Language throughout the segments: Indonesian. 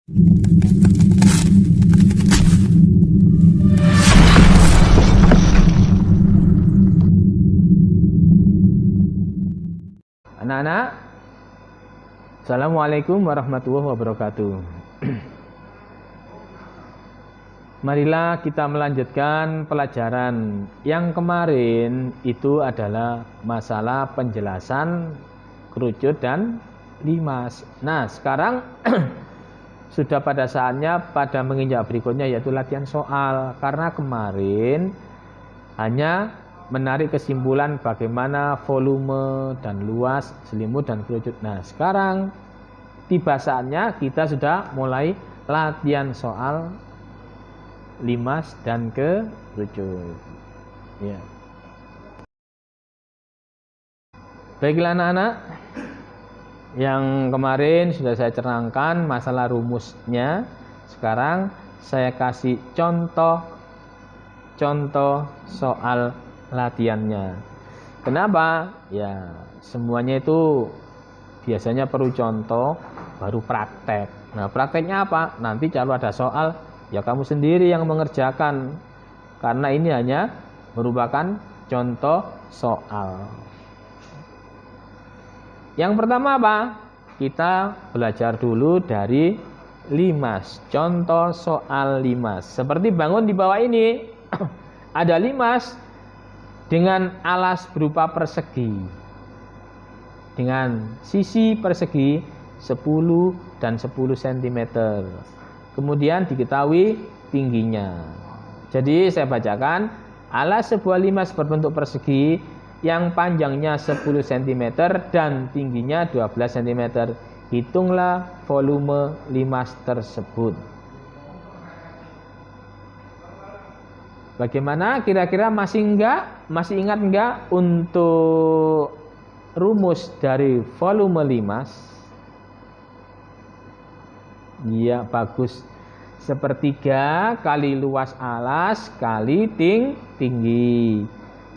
Anak-anak, Assalamualaikum warahmatullahi wabarakatuh. Marilah kita melanjutkan pelajaran yang kemarin. Itu adalah masalah penjelasan kerucut dan limas. Nah, sekarang sudah pada saatnya pada menginjak berikutnya, yaitu latihan soal. Karena kemarin hanya menarik kesimpulan bagaimana volume dan luas selimut dan kerucut. Nah, sekarang tiba saatnya kita sudah mulai latihan soal limas dan kerucut. Ya. Baiklah anak-anak, yang kemarin sudah saya cerangkan masalah rumusnya. Sekarang saya kasih contoh soal latihannya. Kenapa? Ya, semuanya itu biasanya perlu contoh baru praktek. Nah, prakteknya apa? Nanti kalau ada soal, ya kamu sendiri yang mengerjakan. Karena ini hanya merupakan contoh soal. Yang pertama apa? Kita belajar dulu dari limas. Contoh soal limas. Seperti bangun di bawah ini ada limas dengan alas berupa persegi, dengan sisi persegi 10 dan 10 cm. Kemudian diketahui tingginya. Jadi saya bacakan, alas sebuah limas berbentuk persegi yang panjangnya 10 cm dan tingginya 12 cm. Hitunglah volume limas tersebut. Bagaimana? Kira-kira masih ingat enggak untuk rumus dari volume limas? Ya, bagus. Sepertiga kali luas alas kali tinggi.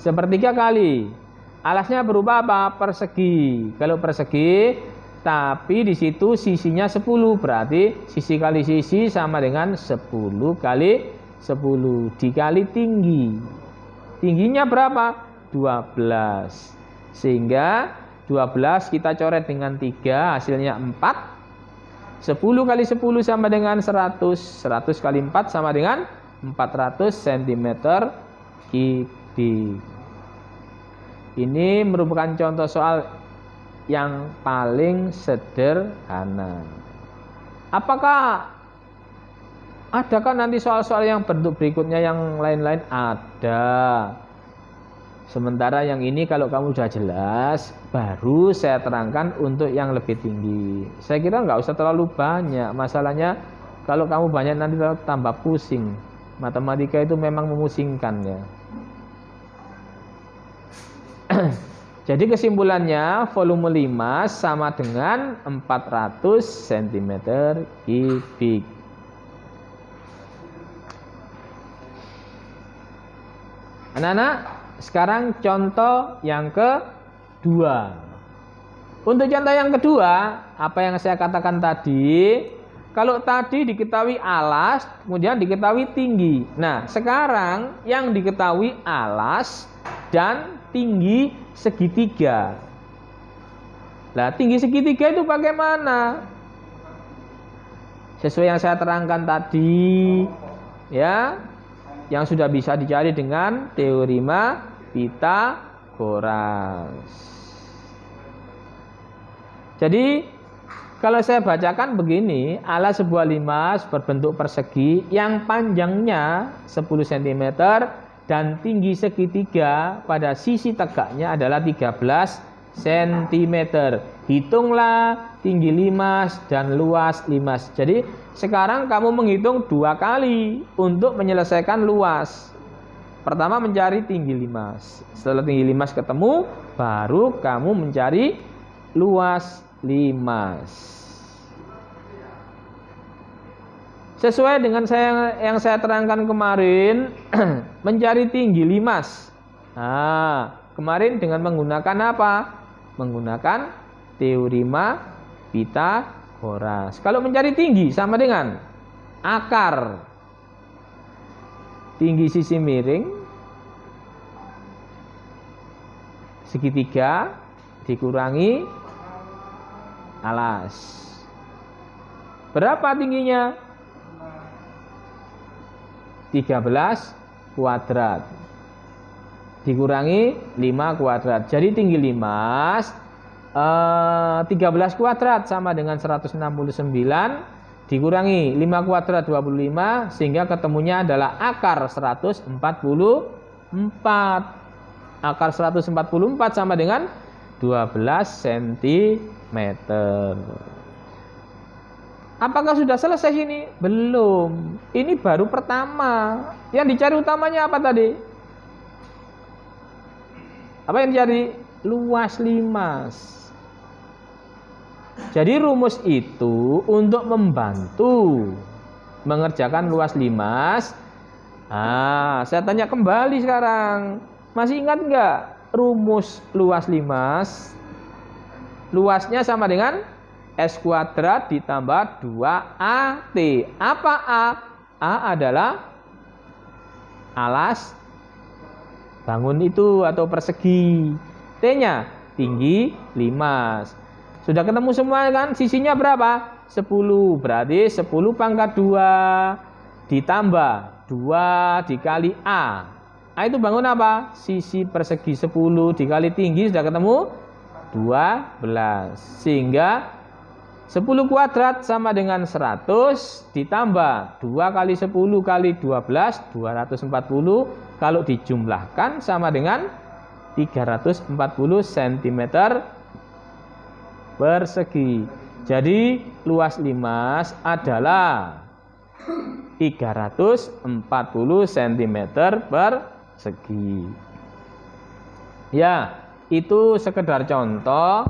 Sepertiga kali. Alasnya berupa apa? Persegi. Kalau persegi, tapi di situ sisinya 10, berarti sisi kali sisi sama dengan 10 kali 10 dikali tinggi. Tingginya berapa? 12. Sehingga 12 kita coret dengan 3, hasilnya 4. 10 kali 10 sama dengan 100. 100 kali 4 sama dengan 400 cm kubik. Ini merupakan contoh soal yang paling sederhana. Apakah adakah nanti soal-soal yang bentuk berikutnya yang lain-lain? Ada. Sementara yang ini kalau kamu sudah jelas, baru saya terangkan untuk yang lebih tinggi. Saya kira nggak usah terlalu banyak. Masalahnya kalau kamu banyak nanti tambah pusing. Matematika itu memang memusingkan ya. Jadi kesimpulannya volume limas sama dengan 400 cm kubik. Anak-anak, sekarang contoh yang kedua. Untuk contoh yang kedua, apa yang saya katakan tadi, kalau tadi diketahui alas, kemudian diketahui tinggi. Nah, sekarang yang diketahui alas dan tinggi segitiga. Nah, tinggi segitiga itu bagaimana? Sesuai yang saya terangkan tadi, ya, yang sudah bisa dicari dengan teorema Pythagoras. Jadi kalau saya bacakan begini, alas sebuah limas berbentuk persegi yang panjangnya 10 cm dan tinggi segitiga pada sisi tegaknya adalah 13 cm. Hitunglah tinggi limas dan luas limas. Jadi sekarang kamu menghitung 2 kali untuk menyelesaikan luas. Pertama mencari tinggi limas. Setelah tinggi limas ketemu, baru kamu mencari luas limas. Sesuai dengan yang saya terangkan kemarin, mencari tinggi limas. Nah, kemarin dengan menggunakan apa? Menggunakan teorema Pythagoras. boras. Kalau mencari tinggi sama dengan akar tinggi sisi miring segitiga dikurangi alas. Berapa tingginya? 13 kuadrat dikurangi 5 kuadrat. Jadi tinggi limas 13 kuadrat sama dengan 169 dikurangi 5 kuadrat 25 sehingga ketemunya adalah akar 144. Akar 144 sama dengan 12 cm. Apakah sudah selesai ini? Belum. Ini baru pertama. Yang dicari utamanya apa tadi? Apa yang dicari? Luas limas. Jadi rumus itu untuk membantu mengerjakan luas limas. Saya tanya kembali sekarang. Masih ingat nggak rumus luas limas? Luasnya sama dengan S kuadrat ditambah 2AT. Apa A? A adalah alas bangun itu atau persegi. T-nya tinggi limas. Sudah ketemu semua kan? Sisinya berapa? 10. Berarti 10 pangkat 2 ditambah 2 dikali A. A itu bangun apa? Sisi persegi 10 dikali tinggi sudah ketemu 12. Sehingga 10 kuadrat sama dengan 100 ditambah 2 kali 10 kali 12 240. Kalau dijumlahkan sama dengan 340 cm persegi. Jadi luas limas adalah 340 cm persegi. Ya, itu sekedar contoh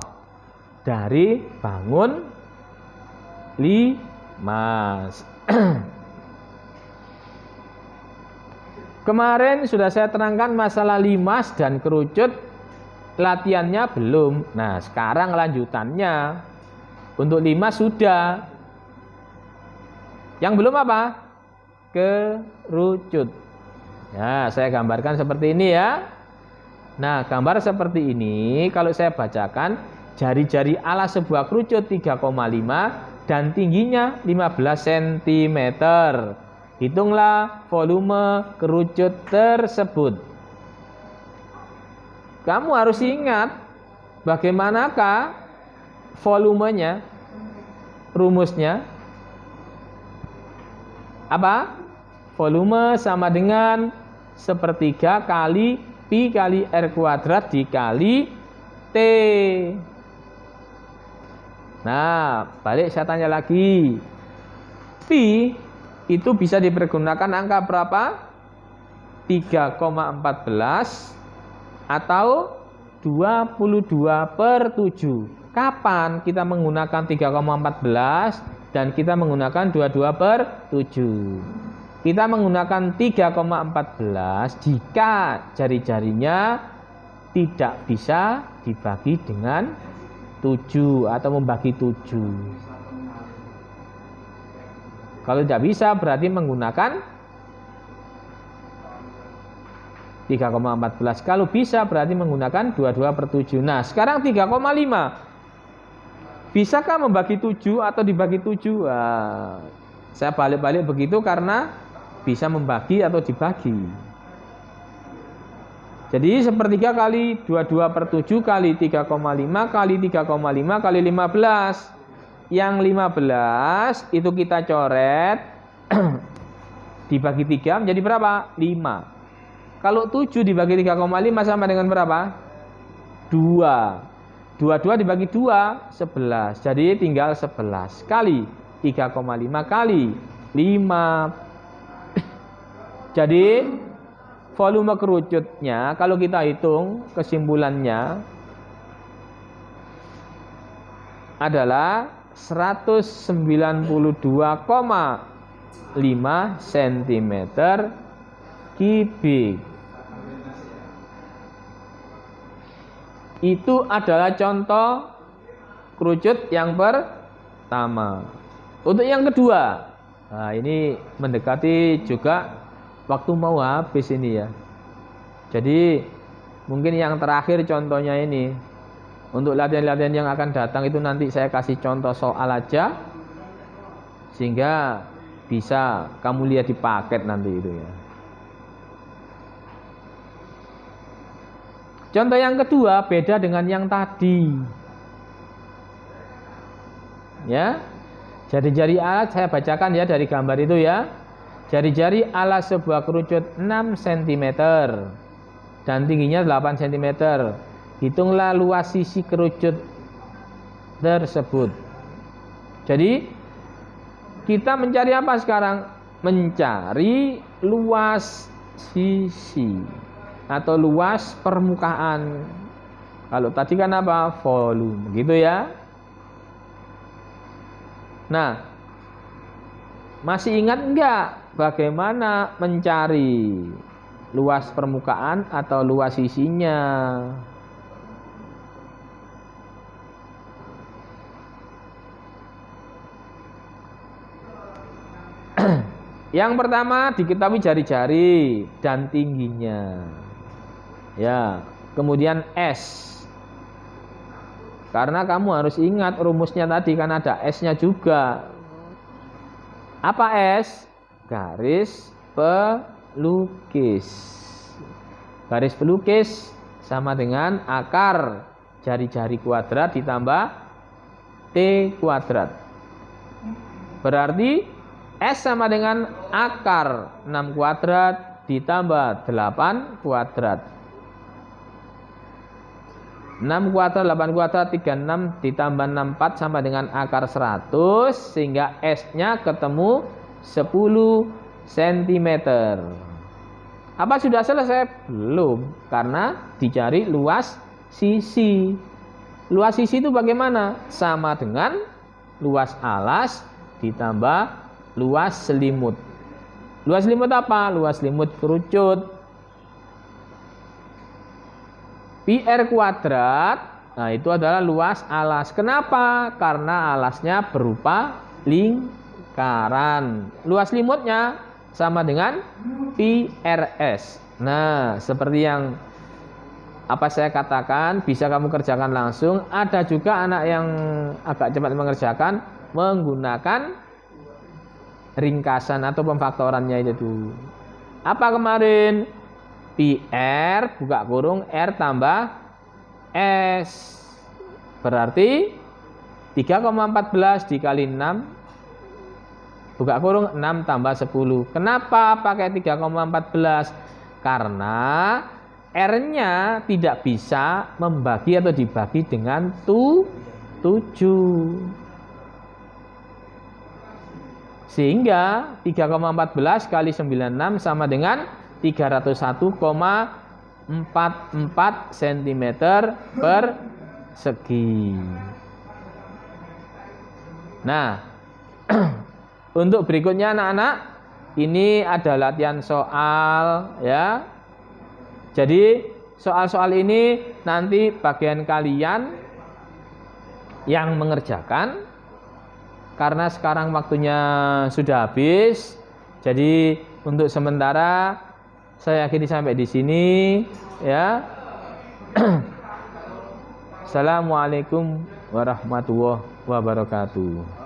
dari bangun limas. Kemarin sudah saya terangkan masalah limas dan kerucut. Latihannya belum. Nah, sekarang lanjutannya. Untuk limas sudah. Yang belum apa? Kerucut. Ya, saya gambarkan seperti ini ya. Nah, gambar seperti ini kalau saya bacakan, jari-jari alas sebuah kerucut 3,5 dan tingginya 15 cm. Hitunglah volume kerucut tersebut. Kamu harus ingat bagaimanakah volumenya, rumusnya. Apa? Volume sama dengan sepertiga kali pi kali R kuadrat dikali T. Nah, balik saya tanya lagi. Pi itu bisa dipergunakan angka berapa? 3,14 atau 22/7. Kapan kita menggunakan 3,14 dan kita menggunakan 22/7? Kita menggunakan 3,14 jika jari-jarinya tidak bisa dibagi dengan 7 atau membagi 7. Kalau tidak bisa berarti menggunakan 3,14. Kalau bisa berarti menggunakan 22/7. Nah, sekarang 3,5. Bisakah membagi 7 atau dibagi 7? Saya balik-balik begitu karena bisa membagi atau dibagi. Jadi sepertiga kali 22/7 kali 3,5 kali 3,5 kali 15. Yang 15 itu kita coret dibagi 3 menjadi berapa? 5. Kalau 7 dibagi 3,5 sama dengan berapa? 2. 22 dibagi 2, 11. Jadi tinggal 11 kali 3,5 kali 5. Jadi volume kerucutnya kalau kita hitung kesimpulannya adalah 192,5 cm kubik. Itu adalah contoh kerucut yang pertama. Untuk yang kedua, nah ini mendekati juga waktu mau habis ini ya. Jadi mungkin yang terakhir contohnya ini. Untuk latihan-latihan yang akan datang itu nanti saya kasih contoh soal aja, sehingga bisa kamu lihat di paket nanti itu ya. Contoh yang kedua beda dengan yang tadi. Ya. Jari-jari alat saya bacakan ya dari gambar itu ya. Jari-jari alat sebuah kerucut 6 cm dan tingginya 8 cm. Hitunglah luas sisi kerucut tersebut. Jadi kita mencari apa sekarang? Mencari luas sisi atau luas permukaan. Kalau tadi kan apa? Volume, gitu ya. Nah, masih ingat enggak bagaimana mencari luas permukaan atau luas sisinya? Yang pertama diketahui jari-jari dan tingginya. Ya, kemudian S. Karena kamu harus ingat rumusnya tadi kan ada S-nya juga. Apa S? Garis pelukis. Garis pelukis sama dengan akar jari-jari kuadrat ditambah T kuadrat. Berarti S sama dengan akar 6 kuadrat ditambah 8 kuadrat. 6 kuadrat, 8 kuadrat, 36 ditambah 64 sama dengan akar 100. Sehingga S-nya ketemu 10 cm. Apa sudah selesai? Belum. Karena dicari luas sisi. Luas sisi itu bagaimana? Sama dengan luas alas ditambah luas selimut. Luas selimut apa? Luas selimut kerucut. PR kuadrat, nah itu adalah luas alas. Kenapa? Karena alasnya berupa lingkaran. Luas selimutnya sama dengan PRS. Nah, seperti yang apa saya katakan, bisa kamu kerjakan langsung. Ada juga anak yang agak cepat mengerjakan menggunakan ringkasan atau pemfaktorannya itu. Apa kemarin? PR buka kurung R tambah S. Berarti 3,14 dikali 6 buka kurung 6 tambah 10. Kenapa pakai 3,14? Karena R-nya tidak bisa membagi atau dibagi dengan 7. Sehingga 3,14 kali 96 sama dengan 301,44 cm persegi. Nah, untuk berikutnya anak-anak, ini ada latihan soal ya. Jadi soal-soal ini nanti bagian kalian yang mengerjakan. Karena sekarang waktunya sudah habis, jadi untuk sementara saya akhiri sampai di sini ya. Assalamualaikum warahmatullahi wabarakatuh.